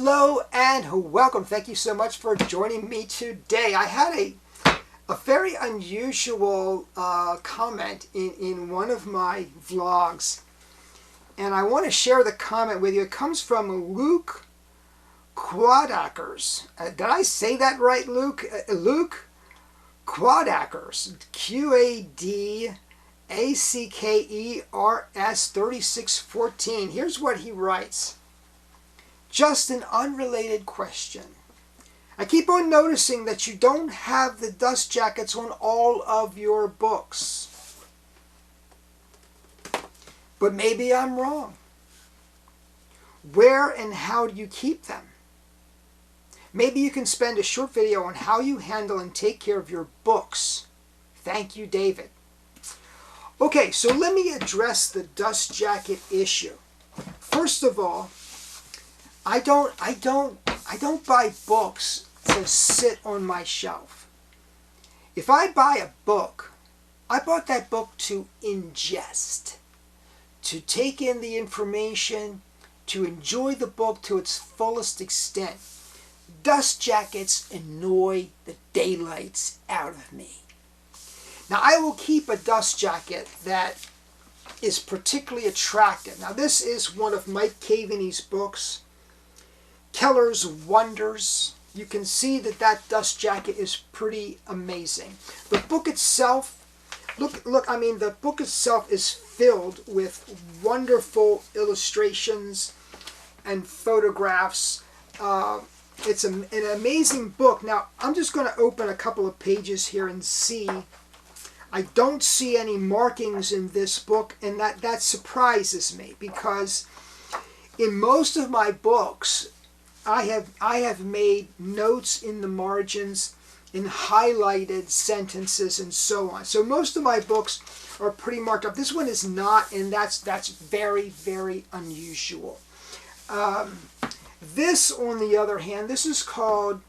Hello and welcome. Thank you so much for joining me today. I had a very unusual comment in one of my vlogs, and I want to share the comment with you. It comes from Luke Quadackers. Did I say that right, Luke? Luke Quadackers. Quadackers 3614. Here's what he writes. Just an unrelated question. I keep on noticing that you don't have the dust jackets on all of your books. But maybe I'm wrong. Where and how do you keep them? Maybe you can spend a short video on how you handle and take care of your books. Thank you, David. Okay, so let me address the dust jacket issue. First of all, I don't buy books to sit on my shelf. If I buy a book, I bought that book to ingest, to take in the information, to enjoy the book to its fullest extent. Dust jackets annoy the daylights out of me. Now, I will keep a dust jacket that is particularly attractive. Now, this is one of Mike Caveney's books, Keller's Wonders. You can see that that dust jacket is pretty amazing. The book itself, the book itself is filled with wonderful illustrations and photographs. It's an amazing book. Now, I'm just going to open a couple of pages here and see. I don't see any markings in this book, and that surprises me, because in most of my books, I have made notes in the margins, in highlighted sentences, and so on. So most of my books are pretty marked up. This one is not, and that's very, very unusual. This, on the other hand, this is called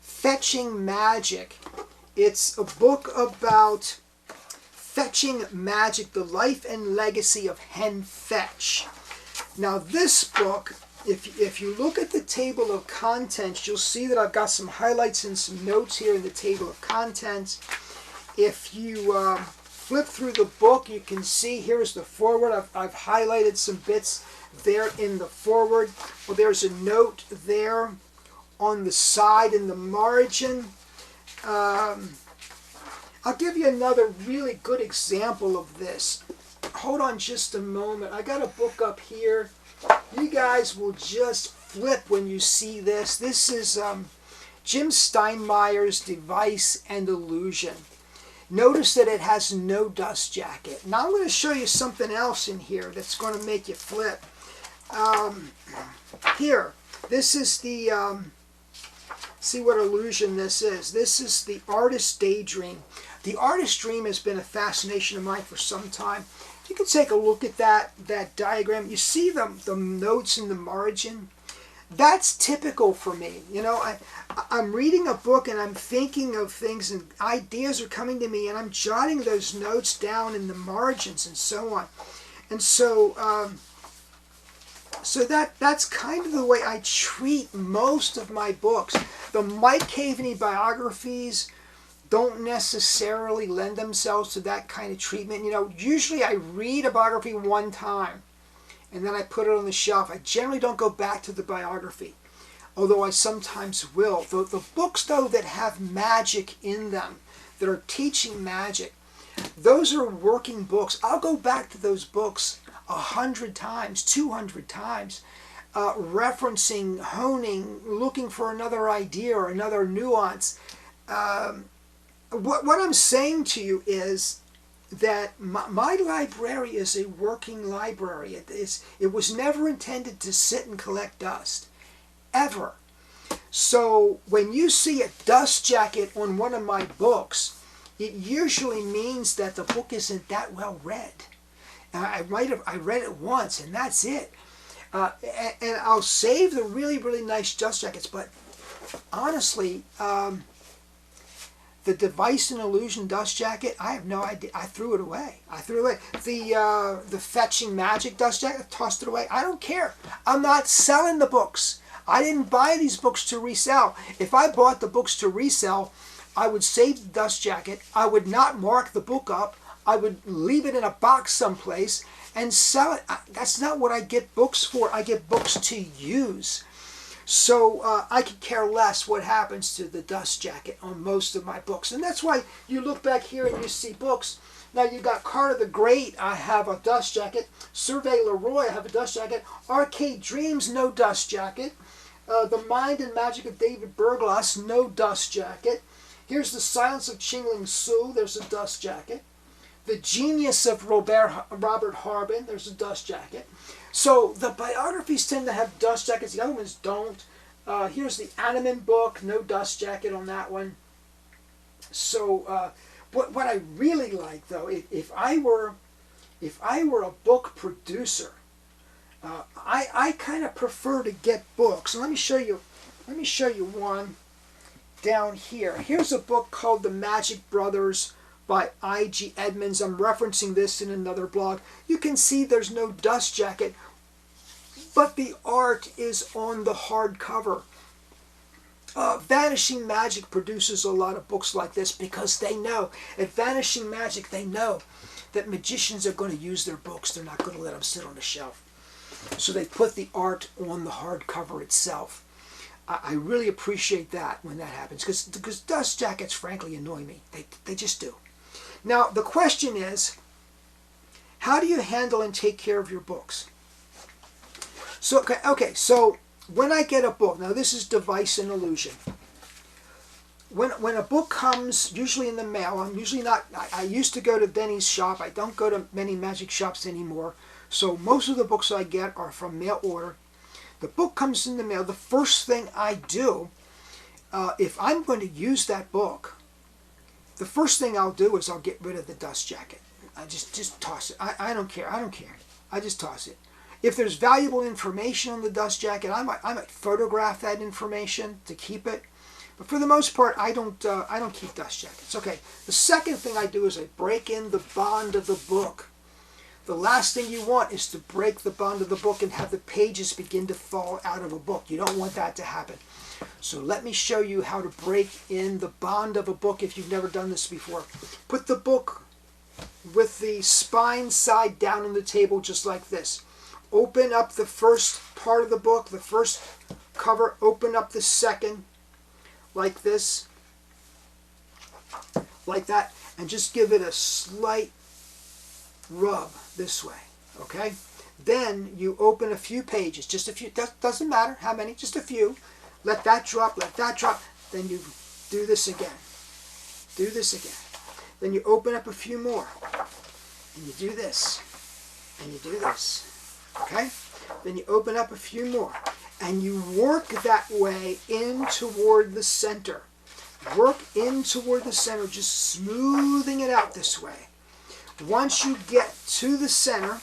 Fetching Magic. It's a book about fetching magic, the life and legacy of Hen Fetch. Now, this book, if you look at the table of contents, you'll see that I've got some highlights and some notes here in the table of contents. If you flip through the book, you can see here's the foreword. I've highlighted some bits there in the foreword. Well, there's a note there on the side in the margin. I'll give you another really good example of this. Hold on just a moment. I got a book up here. You guys will just flip when you see this. This is Jim Steinmeyer's Device and Illusion. Notice that it has no dust jacket. Now I'm going to show you something else in here that's going to make you flip. Here, this is the, see what illusion this is. This is the Artist's Daydream. The Artist's Dream has been a fascination of mine for some time. You can take a look at that diagram. You see the notes in the margin? That's typical for me. You know, I'm reading a book and I'm thinking of things and ideas are coming to me, and I'm jotting those notes down in the margins and so on. And so, that's kind of the way I treat most of my books. The Mike Caveney biographies don't necessarily lend themselves to that kind of treatment. You know, usually I read a biography one time and then I put it on the shelf. I generally don't go back to the biography, although I sometimes will. The books, though, that have magic in them, that are teaching magic, those are working books. I'll go back to those books 100 times, 200 times, referencing, honing, looking for another idea or another nuance. What I'm saying to you is that my library is a working library. It was never intended to sit and collect dust, ever. So when you see a dust jacket on one of my books, it usually means that the book isn't that well read. I read it once and that's it. And I'll save the really, really nice dust jackets, but honestly, the Device and Illusion dust jacket, I have no idea. I threw it away. The Fetching Magic dust jacket, I tossed it away. I don't care. I'm not selling the books. I didn't buy these books to resell. If I bought the books to resell, I would save the dust jacket. I would not mark the book up. I would leave it in a box someplace and sell it. That's not what I get books for. I get books to use. So I could care less what happens to the dust jacket on most of my books. And that's why you look back here and you see books. Now you got Carter the Great, I have a dust jacket. Survey Leroy, I have a dust jacket. Arcade Dreams, no dust jacket. The Mind and Magic of David Berglas, no dust jacket. Here's The Silence of Ching-Ling Su, there's a dust jacket. The Genius of Robert Harbin, there's a dust jacket. So the biographies tend to have dust jackets, the other ones don't. Here's the Animan book, no dust jacket on that one. So what I really like though, if I were a book producer, I kind of prefer to get books. And let me show you one down here. Here's a book called The Magic Brothers by I.G. Edmonds. I'm referencing this in another blog. You can see there's no dust jacket, but the art is on the hardcover. Vanishing Magic produces a lot of books like this because they know, at Vanishing Magic, they know that magicians are going to use their books. They're not going to let them sit on the shelf. So they put the art on the hardcover itself. I really appreciate that when that happens because dust jackets, frankly, annoy me. They just do. Now, the question is, how do you handle and take care of your books? So, so when I get a book, now this is Device and Illusion. When a book comes, usually in the mail, I'm usually not, I used to go to Benny's shop. I don't go to many magic shops anymore. So most of the books I get are from mail order. The book comes in the mail. The first thing I do, if I'm going to use that book, the first thing I'll do is I'll get rid of the dust jacket. I just toss it. I don't care. I just toss it. If there's valuable information on the dust jacket, I might photograph that information to keep it. But for the most part, I don't keep dust jackets. Okay. The second thing I do is I break in the bond of the book. The last thing you want is to break the bond of the book and have the pages begin to fall out of a book. You don't want that to happen. So let me show you how to break in the bond of a book if you've never done this before. Put the book with the spine side down on the table just like this. Open up the first part of the book, the first cover. Open up the second like this, like that, and just give it a slight rub this way, okay? Then you open a few pages, just a few, doesn't matter how many, just a few. Let that drop, then you do this again. Do this again. Then you open up a few more, and you do this, and you do this, okay? Then you open up a few more, and you work that way in toward the center. Work in toward the center, just smoothing it out this way. Once you get to the center,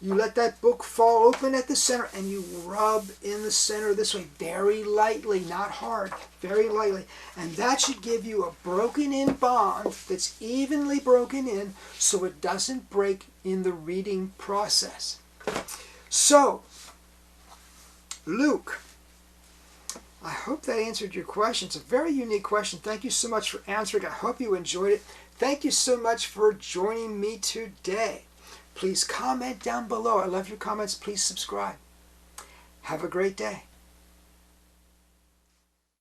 you let that book fall open at the center and you rub in the center this way, very lightly, not hard, very lightly. And that should give you a broken in bond that's evenly broken in so it doesn't break in the reading process. So, Luke, I hope that answered your question. It's a very unique question. Thank you so much for answering. I hope you enjoyed it. Thank you so much for joining me today. Please comment down below. I love your comments. Please subscribe. Have a great day.